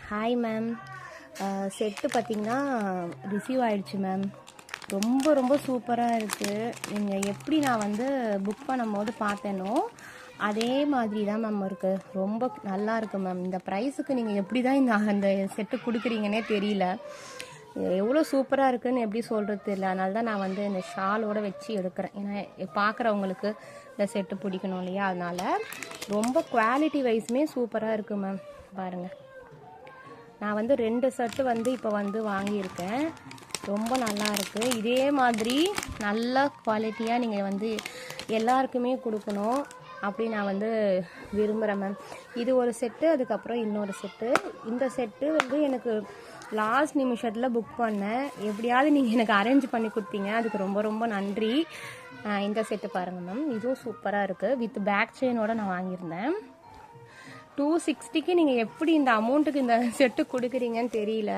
Hi ma'am. Set பார்த்திங்கன்னா receive ஆகிடுச்சு ma'am. ரொம்ப ரொம்ப சூப்பராக இருக்குது. நீங்கள் எப்படி நான் வந்து புக் பண்ணும்போது பார்த்தேனோ அதே மாதிரி தான் மேம் இருக்குது. ரொம்ப நல்லா இருக்குது மேம். இந்த ப்ரைஸுக்கு நீங்கள் எப்படி தான் அந்த செட்டு கொடுக்குறீங்கன்னே தெரியல. எவ்வளோ சூப்பராக இருக்குதுன்னு எப்படி சொல்கிறது தெரியல. அதனால தான் நான் வந்து இந்த ஷாலோடு வச்சு எடுக்கிறேன். ஏன்னா பார்க்குறவங்களுக்கு இந்த செட்டு பிடிக்கணும் இல்லையா. அதனால் ரொம்ப குவாலிட்டி வைஸுமே சூப்பராக இருக்குது மேம். பாருங்கள், நான் வந்து 2 செட்டு வந்து இப்போ வந்து வாங்கியிருக்கேன். ரொம்ப நல்லா இருக்குது. இதே மாதிரி நல்ல குவாலிட்டியாக நீங்கள் வந்து எல்லாருக்குமே கொடுக்கணும் அப்படி நான் வந்து விரும்புகிறேன் மேம். இது ஒரு செட்டு, அதுக்கப்புறம் இன்னொரு செட்டு. இந்த செட்டு வந்து எனக்கு லாஸ்ட் நிமிஷத்தில் புக் பண்ணேன். எப்படியாவது நீங்கள் எனக்கு அரேஞ்ச் பண்ணி கொடுத்தீங்க, அதுக்கு ரொம்ப ரொம்ப நன்றி. இந்த செட்டு பாருங்கள் மேம், இதுவும் சூப்பராக இருக்குது. வித் பேக் செயினோட நான் வாங்கியிருந்தேன். 260க்கு நீங்கள் எப்படி இந்த அமௌண்ட்டுக்கு இந்த செட்டு கொடுக்குறீங்கன்னு தெரியல.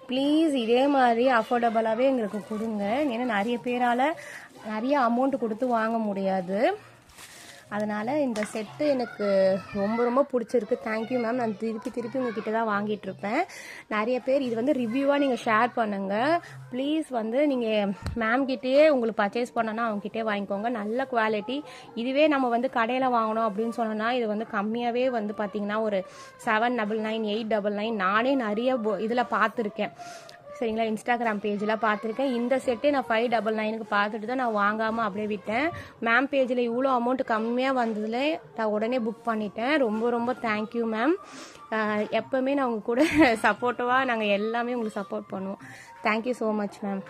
ப்ளீஸ் இதே மாதிரி அஃபோர்டபுளாகவே எங்களுக்கு கொடுங்க. ஏன்னா நிறைய பேரால் நிறைய அமௌண்ட் கொடுத்து வாங்க முடியாது. அதனால் இந்த செட்டு எனக்கு ரொம்ப ரொம்ப பிடிச்சிருக்கு. Thank you ma'am. நான் திருப்பி உங்ககிட்ட தான் வாங்கிட்டுருப்பேன். நிறைய பேர் இது வந்து ரிவ்யூவாக நீங்கள் ஷேர் பண்ணுங்கள் ப்ளீஸ். வந்து நீங்கள் மேம்கிட்டேயே உங்களுக்கு பர்ச்சேஸ் பண்ணோன்னா அவங்ககிட்டே வாங்கிக்கோங்க. நல்ல குவாலிட்டி. இதுவே நம்ம வந்து கடையில் வாங்கணும் அப்படின்னு சொன்னோன்னா இது வந்து கம்மியாகவே வந்து பார்த்திங்கன்னா ஒரு 799 899 நானே நிறைய இதில் பார்த்துருக்கேன். சரிங்களா, இன்ஸ்டாகிராம் பேஜில் பார்த்துருக்கேன். இந்த செட்டே நான் 599க்கு பார்த்துட்டு தான் நான் வாங்காமல் அப்படியே விட்டேன். மேம் பேஜில் இவ்வளோ அமௌண்ட் கம்மியாக வந்ததில் நான் உடனே புக் பண்ணிட்டேன். ரொம்ப ரொம்ப தேங்க்யூ மேம். எப்போவுமே நான் உங்கள் கூட சப்போர்ட்டிவாக நாங்கள் எல்லாமே உங்களுக்கு சப்போர்ட் பண்ணுவோம். Thank you so much ma'am.